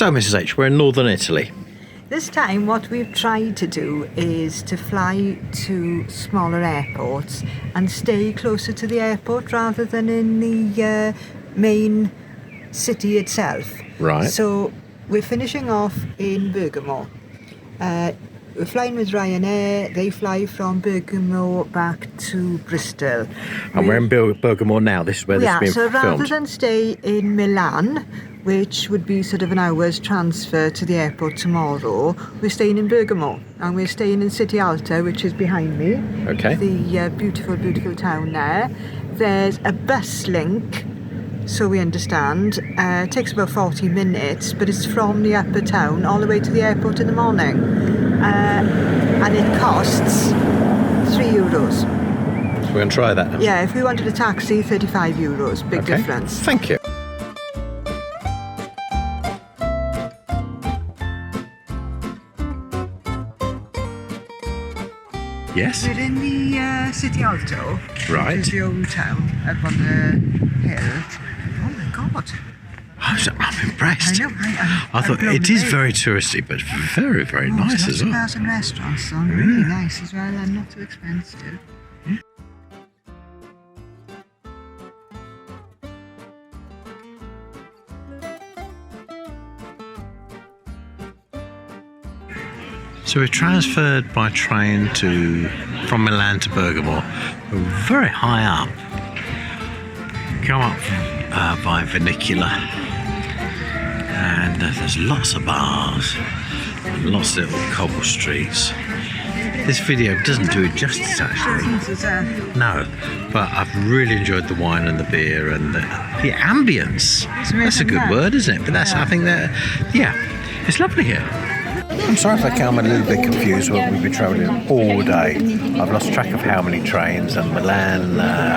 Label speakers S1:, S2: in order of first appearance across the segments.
S1: So, Mrs. H, we're in northern Italy.
S2: This time what we've tried to do is to fly to smaller airports and stay closer to the airport rather than in the main city itself.
S1: Right.
S2: So we're finishing off in Bergamo. We're flying with Ryanair. They fly from Bergamo back to Bristol.
S1: And we're in Bergamo now. This is where this is being filmed.
S2: So rather than stay in Milan, which would be sort of an hour's transfer to the airport tomorrow, we're staying in Bergamo. And we're staying in City Alta, which is behind me.
S1: Okay.
S2: The beautiful, beautiful town there. There's a bus link, so we understand. It takes about 40 minutes, but it's from the upper town all the way to the airport in the morning. And it costs €3.
S1: So we're going to try that now.
S2: Yeah, if we wanted a taxi, €35. Big difference.
S1: Thank you. Yes.
S2: We're in the City Alta,
S1: Right.
S2: which is the old town up on the hill. Oh my God.
S1: I'm impressed.
S2: I know.
S1: I thought it is very touristy, but very, very nice as well.
S2: Bars and restaurants, so really nice as well, and not too expensive.
S1: So we're transferred by train from Milan to Bergamo. We're very high up. Come up by funicular, and there's lots of bars and lots of little cobble streets. This video doesn't do it justice, actually. No, but I've really enjoyed the wine and the beer and the ambience. That's a good word, isn't it? But I think that, yeah, it's lovely here. I'm sorry if I come a little bit confused. We've been travelling all day. I've lost track of how many trains, and Milan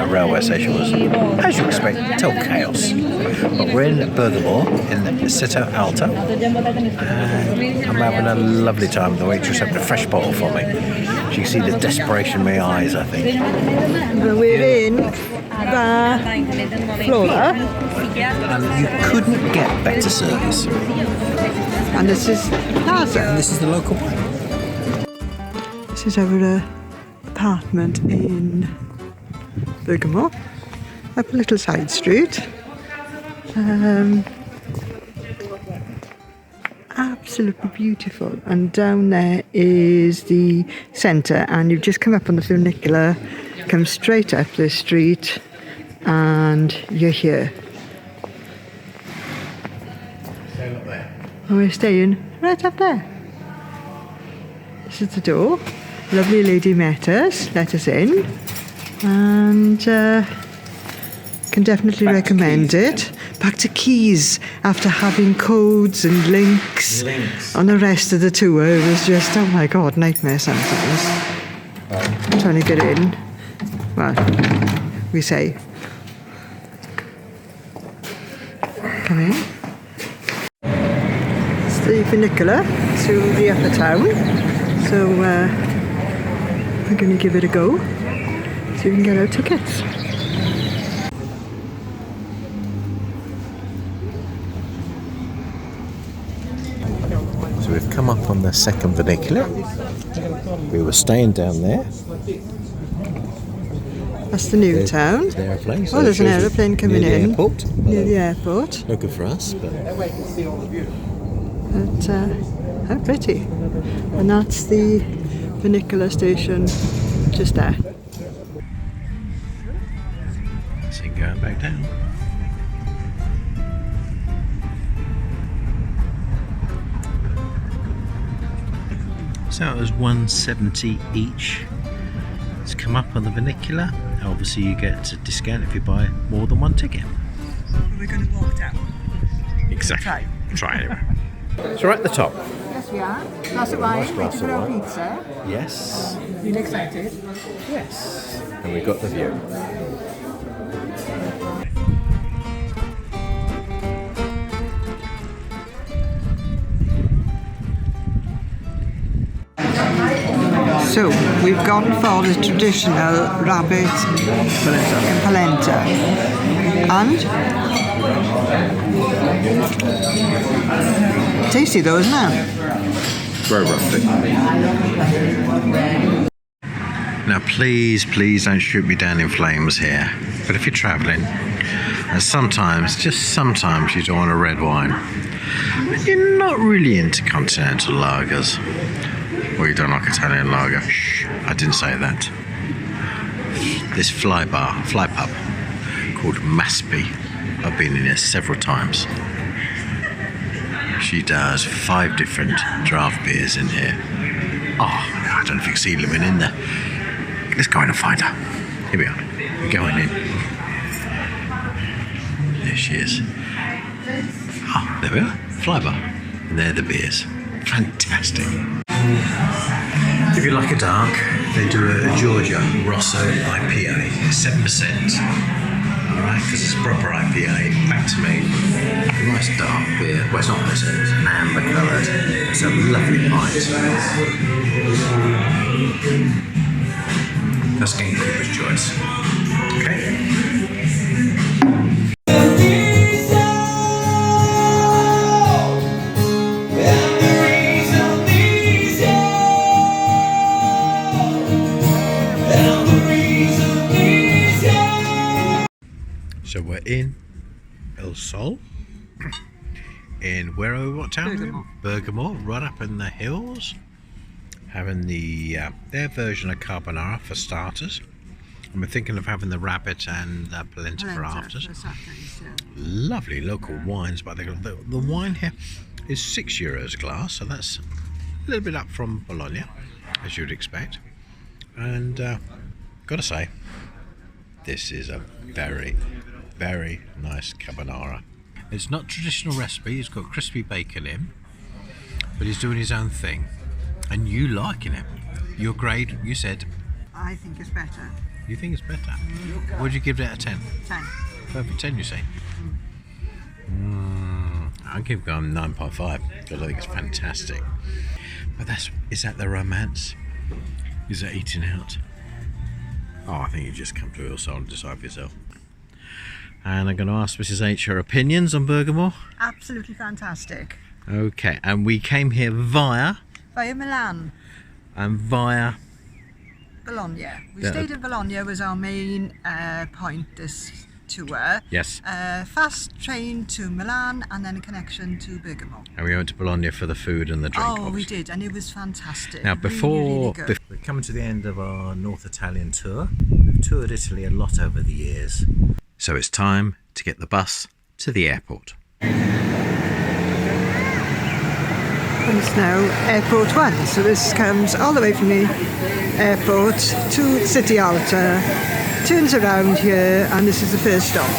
S1: railway station was, as you expect, total chaos. But we're in Bergamo, in the Citta, Alta, and I'm having a lovely time. The waitress opened a fresh bottle for me. You can see the desperation in my eyes, I think.
S2: We're in Flora.
S1: And you couldn't get better service.
S2: And this is Plaza.
S1: And this is the local one.
S2: This is our apartment in Bergamo, up a little side street. Absolutely beautiful. And down there is the centre, and you've just come up on the funicular, come straight up this street, and you're here. And we're staying right up there. This is the door. Lovely lady met us, let us in, and can definitely recommend it. Back to keys after having codes and links on the rest of the tour. It was just, oh my God, nightmare sometimes. Trying to get in. Well, we say, come in. The funicular to the upper town, so we're going to give it a go, so we can get our tickets.
S1: So we've come up on the second funicular. We were staying down there.
S2: That's the new town.
S1: The aeroplane.
S2: Oh, there's an aeroplane coming in.
S1: Airport.
S2: Near the airport.
S1: No good for us, but
S2: how pretty. And that's the funicular station just there.
S1: So going back down. So it was $1.70 each to come up on the funicular. Obviously you get a discount if you buy more than one ticket.
S2: We're going to walk down.
S1: Exactly. Try anyway. So we're at the top.
S2: Yes, we are. Glass of wine, waiting for our pizza.
S1: Yes.
S2: Really excited.
S1: Yes. And we've got the view.
S2: So we've gone for the traditional rabbit and pimenta. And tasty though, isn't it?
S3: Very rustic.
S1: Now please don't shoot me down in flames here, but if you're travelling, and sometimes, just sometimes, you don't want a red wine, and you're not really into continental lagers, or you don't like Italian lager, shh, I didn't say that. This fly pub called Maspi, I've been in here several times. She does 5 different draft beers in here. Oh, I don't know if you can see Lemon in there. Let's go in and find her. Here we are. We're going in. There she is. Oh, there we are. Flybar. And there are the beers. Fantastic. If you like a dark, they do a Georgia Rosso IPA. 7%. Alright, because it's a proper IPA. Back to me. A nice dark beer. Well, it's not this, it's amber coloured. It's a lovely pint. That's gamekeeper's choice. Okay. So we're in El Sol, in what town?
S2: Bergamo.
S1: Bergamo, right up in the hills, having their version of carbonara for starters, and we're thinking of having the rabbit and polenta for afters. Lovely local wines, but the wine here is €6 a glass, so that's a little bit up from Bologna, as you'd expect. And gotta say, this is a very, very nice carbonara. It's not traditional recipe, he's got crispy bacon in, but he's doing his own thing. And you liking it. Your grade, you said?
S2: I think it's better.
S1: You think it's better? Would you give it a 10?
S2: 10.
S1: Perfect 10, you say? I'll give it 9.5 because I think it's fantastic. But is that the romance? Is that eating out? Oh, I think you just come to El Sol and decide for yourself. And I'm going to ask Mrs.H her opinions on Bergamo.
S2: Absolutely fantastic.
S1: Okay, and we came here via
S2: Milan
S1: and via
S2: Bologna. We stayed in Bologna, was our main point this tour.
S1: Yes.
S2: Fast train to Milan and then a connection to Bergamo.
S1: And we went to Bologna for the food and the drink.
S2: Oh,
S1: obviously.
S2: we did, and it was fantastic.
S1: Now,
S2: really good.
S1: We're coming to the end of our North Italian tour. We've toured Italy a lot over the years. So it's time to get the bus to the airport.
S2: And it's now Airport 1, so this comes all the way from the airport to City Alta, turns around here, and this is the first stop.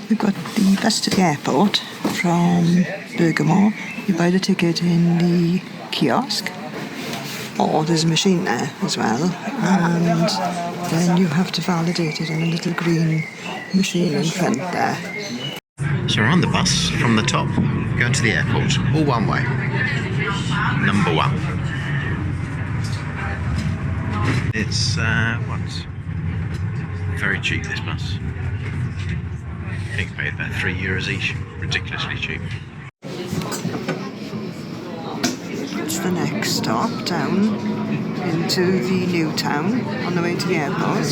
S2: We've got the bus to the airport from Bergamo. You buy the ticket in the kiosk, or there's a machine there as well, and then you have to validate it on a little green machine in front there.
S1: So we're on the bus from the top, going to the airport, all one way. Number 1. It's very cheap, this bus. I think I paid about €3 each, ridiculously cheap.
S2: That's the next stop, down into the new town on the way to the airport.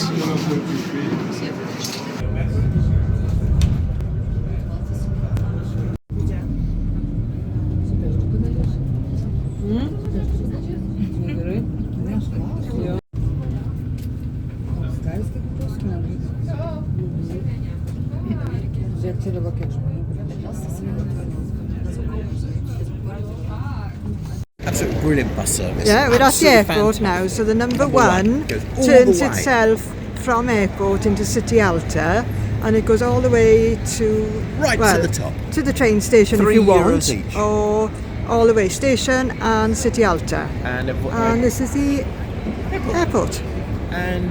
S1: Absolutely brilliant bus service.
S2: Yeah, we're at the
S1: Absolutely
S2: airport
S1: fantastic.
S2: now, so the number 1
S1: Goes all
S2: turns
S1: the way.
S2: itself from airport into City Alta, and it goes all the way to
S1: to the top.
S2: to the train station if you
S1: €3
S2: want,
S1: each.
S2: or all the way station and City Alta.
S1: And
S2: this is the airport.
S3: And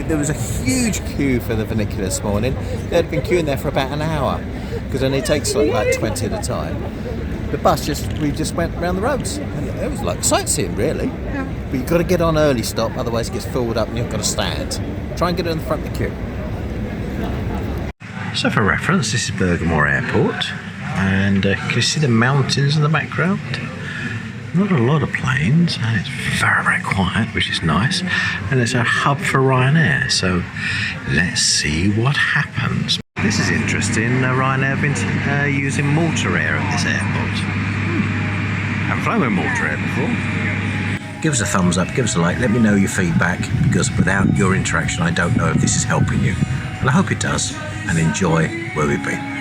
S3: there was a huge queue for the funicular this morning. They'd been queuing there for about an hour because it only takes like 20 at a time. The bus we just went round the roads, and it was like sightseeing really.
S2: Yeah.
S3: But you've got to get on early stop, otherwise it gets filled up and you've got to stand. Try and get in the front of the queue.
S1: So for reference, this is Bergamo Airport, and can you see the mountains in the background? Not a lot of planes, and it's very, very quiet, which is nice. And it's a hub for Ryanair, so let's see what happens. This is interesting. Ryanair have been using Malta Air at this airport. Haven't flown with Malta Air before. Give us a thumbs up, give us a like, let me know your feedback, because without your interaction I don't know if this is helping you. And I hope it does, and enjoy where we've been.